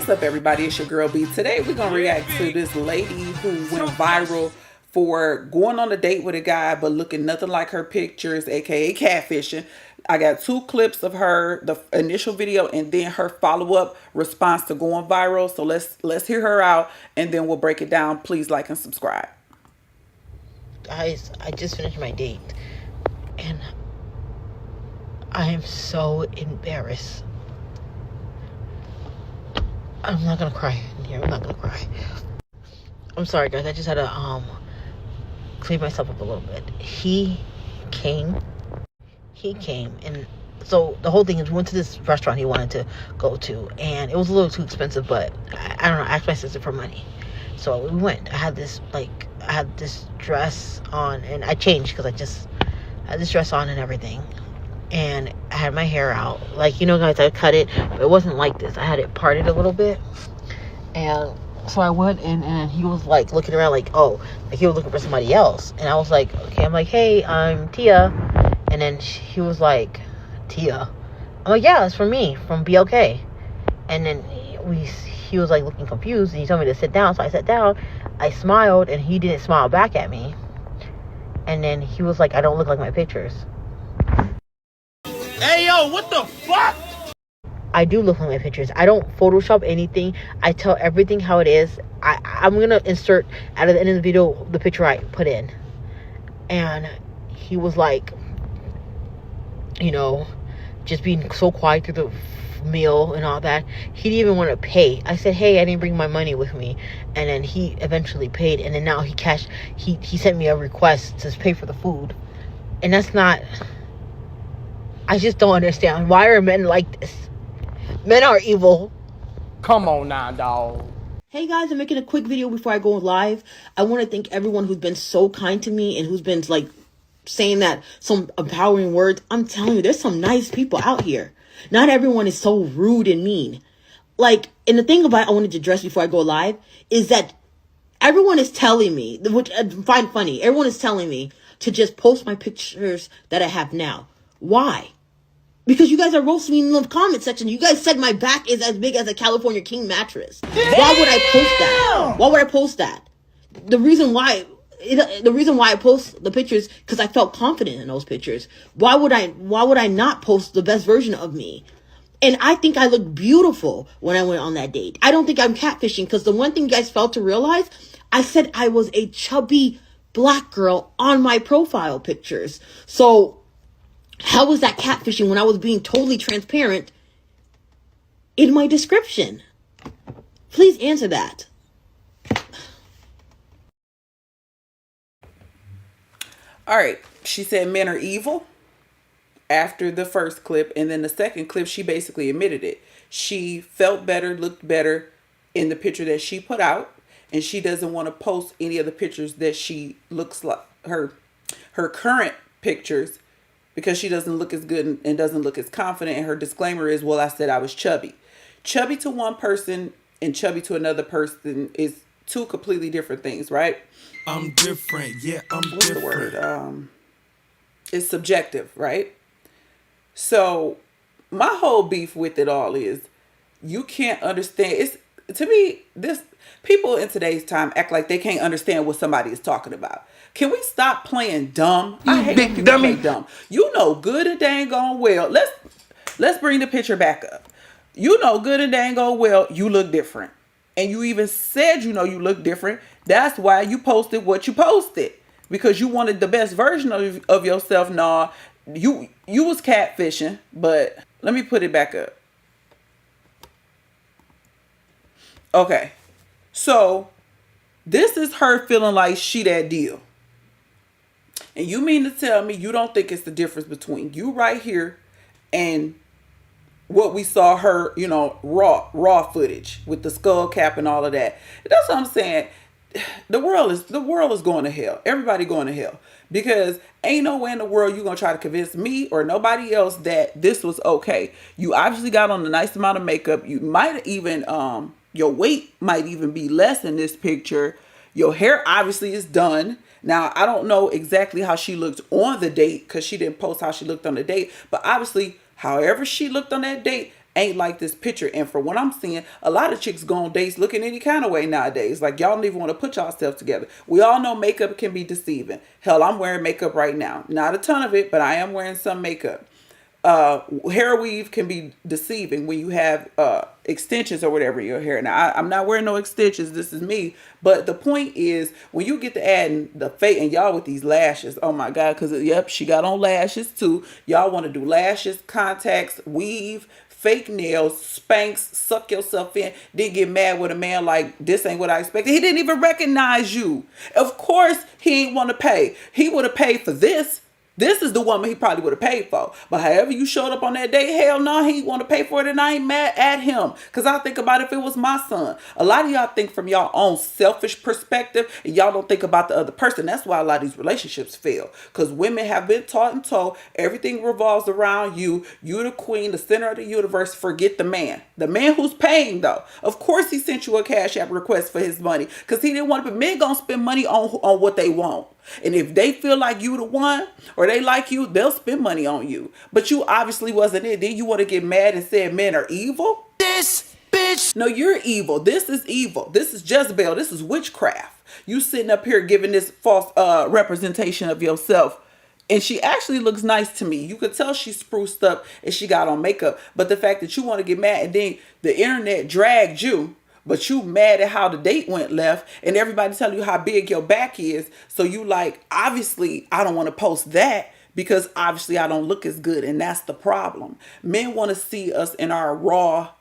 What's up, everybody? It's your girl B. Today we're gonna react to this lady who went viral for going on a date with a guy but looking nothing like her pictures, aka catfishing. I got two clips of her, the initial video and then her follow-up response to going viral. So let's hear her out and then we'll break it down. Please like and subscribe. Guys, I just finished my date and I am so embarrassed. I'm not gonna cry in here. I'm not gonna cry. I'm sorry, guys. I just had to clean myself up a little bit. He came, and so the whole thing is we went to this restaurant he wanted to go to, and it was a little too expensive, but I don't know. I asked my sister for money, so we went. I had this dress on, and I changed because I just had this dress on and everything. And I had my hair out. Like, you know, guys, I cut it, but it wasn't like this. I had it parted a little bit. And so I went in, and he was, like, looking around like, oh, like he was looking for somebody else. And I was like, okay. I'm like, hey, I'm Tia. And then he was like, Tia? I'm like, yeah, it's for me, from BLK. And then he was, like, looking confused, and he told me to sit down. So I sat down. I smiled, and he didn't smile back at me. And then he was like, I don't look like my pictures. Hey, yo, what the fuck? I do look like my pictures. I don't Photoshop anything. I tell everything how it is. I'm going to insert at the end of the video the picture I put in. And he was like, you know, just being so quiet through the meal and all that. He didn't even want to pay. I said, hey, I didn't bring my money with me. And then he eventually paid. And then now he sent me a request to pay for the food. And that's not... I just don't understand. Why are men like this? Men are evil. Come on now, dog. Hey guys, I'm making a quick video before I go live. I want to thank everyone who's been so kind to me and who's been like saying that some empowering words. I'm telling you, there's some nice people out here. Not everyone is so rude and mean. Like, and the thing about I wanted to address before I go live is that everyone is telling me, which I find funny, everyone is telling me to just post my pictures that I have now. Why? Because you guys are roasting me in the comment section. You guys said my back is as big as a California King mattress. Damn! Why would I post that? Why would I post that? The reason why I post the pictures because I felt confident in those pictures. Why would I not post the best version of me? And I think I looked beautiful when I went on that date. I don't think I'm catfishing because the one thing you guys failed to realize, I said I was a chubby black girl on my profile pictures. So how was that catfishing when I was being totally transparent in my description? Please answer that. All right. She said men are evil after the first clip. And then the second clip, she basically admitted it. She felt better, looked better in the picture that she put out. And she doesn't want to post any of the pictures that she looks like her current pictures because she doesn't look as good and doesn't look as confident. And her disclaimer is, well, I said I was chubby. Chubby to one person and chubby to another person is two completely different things, right? I'm different. Yeah, What's the word? It's subjective, right? So my whole beef with it all is you can't understand. It's, to me, this people in today's time act like they can't understand what somebody is talking about. Can we stop playing dumb? I hate when people play dumb. You know good and dang gone well. Let's bring the picture back up. You know good and dang gone well you look different. And you even said you know you look different. That's why you posted what you posted. Because you wanted the best version of yourself. Nah, you was catfishing, but let me put it back up. Okay. So this is her feeling like she that deal. And you mean to tell me you don't think it's the difference between you right here and what we saw her, you know, raw footage with the skull cap and all of that. That's what I'm saying. The world is going to hell. Everybody going to hell. Because ain't no way in the world you going to try to convince me or nobody else that this was okay. You obviously got on a nice amount of makeup. You might even, your weight might even be less in this picture. Your hair obviously is done. Now, I don't know exactly how she looked on the date because she didn't post how she looked on the date. But obviously, however she looked on that date, ain't like this picture. And for what I'm seeing, a lot of chicks go on dates looking any kind of way nowadays. Like, y'all don't even want to put yourself together. We all know makeup can be deceiving. Hell, I'm wearing makeup right now. Not a ton of it, but I am wearing some makeup. Hair weave can be deceiving when you have extensions or whatever in your hair. Now, I'm not wearing no extensions. This is me. But the point is, when you get to adding the fake, and y'all with these lashes, oh my God, because, yep, she got on lashes too. Y'all want to do lashes, contacts, weave, fake nails, Spanx, suck yourself in, then get mad with a man like, this ain't what I expected. He didn't even recognize you. Of course, he ain't want to pay. He would have paid for this. This is the woman he probably would have paid for. But however you showed up on that day, hell no, he want to pay for it, and I ain't mad at him. Because I think about if it was my son. A lot of y'all think from y'all own selfish perspective, and y'all don't think about the other person. That's why a lot of these relationships fail. Because women have been taught and told everything revolves around you. You the queen, the center of the universe. Forget the man. The man who's paying, though. Of course he sent you a Cash App request for his money. Because he didn't want to. But men gonna spend money on what they want. And if they feel like you the one, or they like you, they'll spend money on you. But you obviously wasn't it. Then you want to get mad and say men are evil? This bitch. No, you're evil. This is evil. This is Jezebel. This is witchcraft. You sitting up here giving this false representation of yourself. And she actually looks nice to me. You could tell she's spruced up and she got on makeup. But the fact that you want to get mad and then the internet dragged you, but you mad at how the date went left, and everybody tell you how big your back is. So you like, obviously, I don't want to post that because obviously I don't look as good. And that's the problem. Men want to see us in our raw,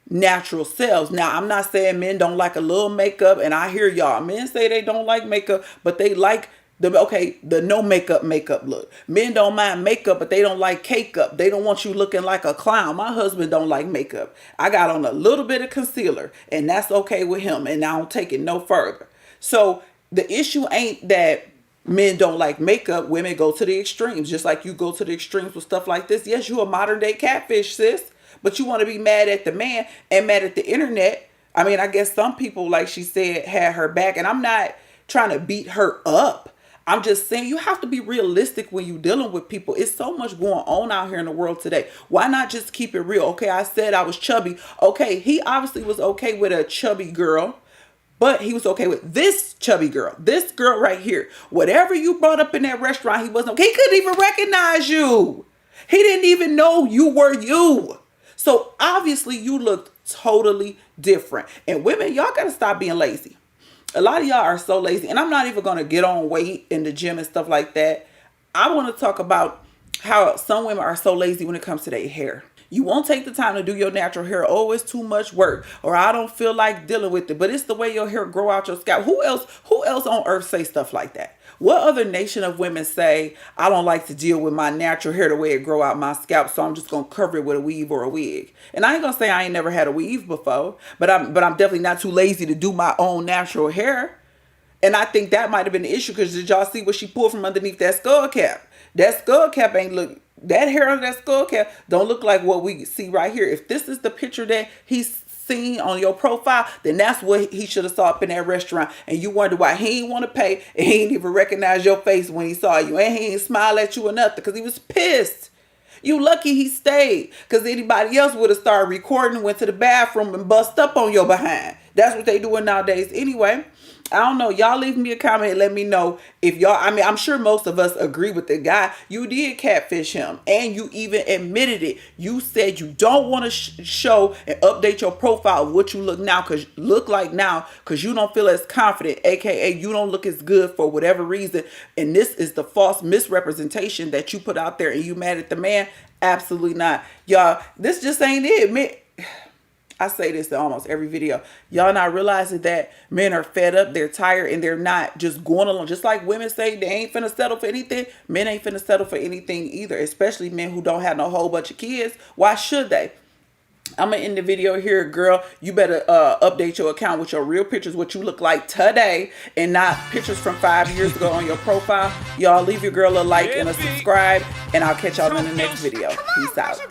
natural selves. Now, I'm not saying men don't like a little makeup, and I hear y'all. Men say they don't like makeup, but they like the no makeup look. Men don't mind makeup, but they don't like cake up. They don't want you looking like a clown. My husband don't like makeup. I got on a little bit of concealer, and that's okay with him, and I don't take it no further. So the issue ain't that men don't like makeup. Women go to the extremes, just like you go to the extremes with stuff like this. Yes, you a modern day catfish, sis, but you want to be mad at the man and mad at the internet. I mean, I guess some people, like she said, had her back, and I'm not trying to beat her up. I'm just saying you have to be realistic when you're dealing with people. It's so much going on out here in the world today. Why not just keep it real? Okay, I said I was chubby. Okay, he obviously was okay with a chubby girl, but he was okay with this chubby girl. This girl right here. Whatever you brought up in that restaurant, he wasn't okay. He couldn't even recognize you. He didn't even know you were you. So obviously you looked totally different. And women, y'all got to stop being lazy. A lot of y'all are so lazy, and I'm not even going to get on weight in the gym and stuff like that. I want to talk about how some women are so lazy when it comes to their hair. You won't take the time to do your natural hair. Oh, it's too much work, or I don't feel like dealing with it. But it's the way your hair grow out your scalp. Who else on earth say stuff like that? What other nation of women say, I don't like to deal with my natural hair the way it grow out my scalp, so I'm just going to cover it with a weave or a wig? And I ain't going to say I ain't never had a weave before, but I'm definitely not too lazy to do my own natural hair. And I think that might have been the issue, because did y'all see what she pulled from underneath that skull cap? That skull cap ain't look, that hair under that skull cap don't look like what we see right here. If this is the picture that he's seen on your profile, then that's what he should have saw up in that restaurant. And you wonder why he ain't want to pay, and he ain't even recognize your face when he saw you, and he ain't smile at you or nothing, because he was pissed. You lucky he stayed, because anybody else would have started recording, went to the bathroom, and bust up on your behind. That's what they doing nowadays anyway. I don't know. Y'all leave me a comment and let me know if y'all, I mean, I'm sure most of us agree with the guy. You did catfish him, and you even admitted it. You said you don't want to show and update your profile of what you look like now because you don't feel as confident, aka you don't look as good for whatever reason. And this is the false misrepresentation that you put out there, and you mad at the man? Absolutely not. Y'all, this just ain't it, man. I say this in almost every video. Y'all not realizing that men are fed up, they're tired, and they're not just going along. Just like women say they ain't finna settle for anything, men ain't finna settle for anything either, especially men who don't have no whole bunch of kids. Why should they? I'm going to end the video here, girl. You better update your account with your real pictures, what you look like today, and not pictures from 5 years ago on your profile. Y'all leave your girl a like and a subscribe, and I'll catch y'all in the next video. Peace out.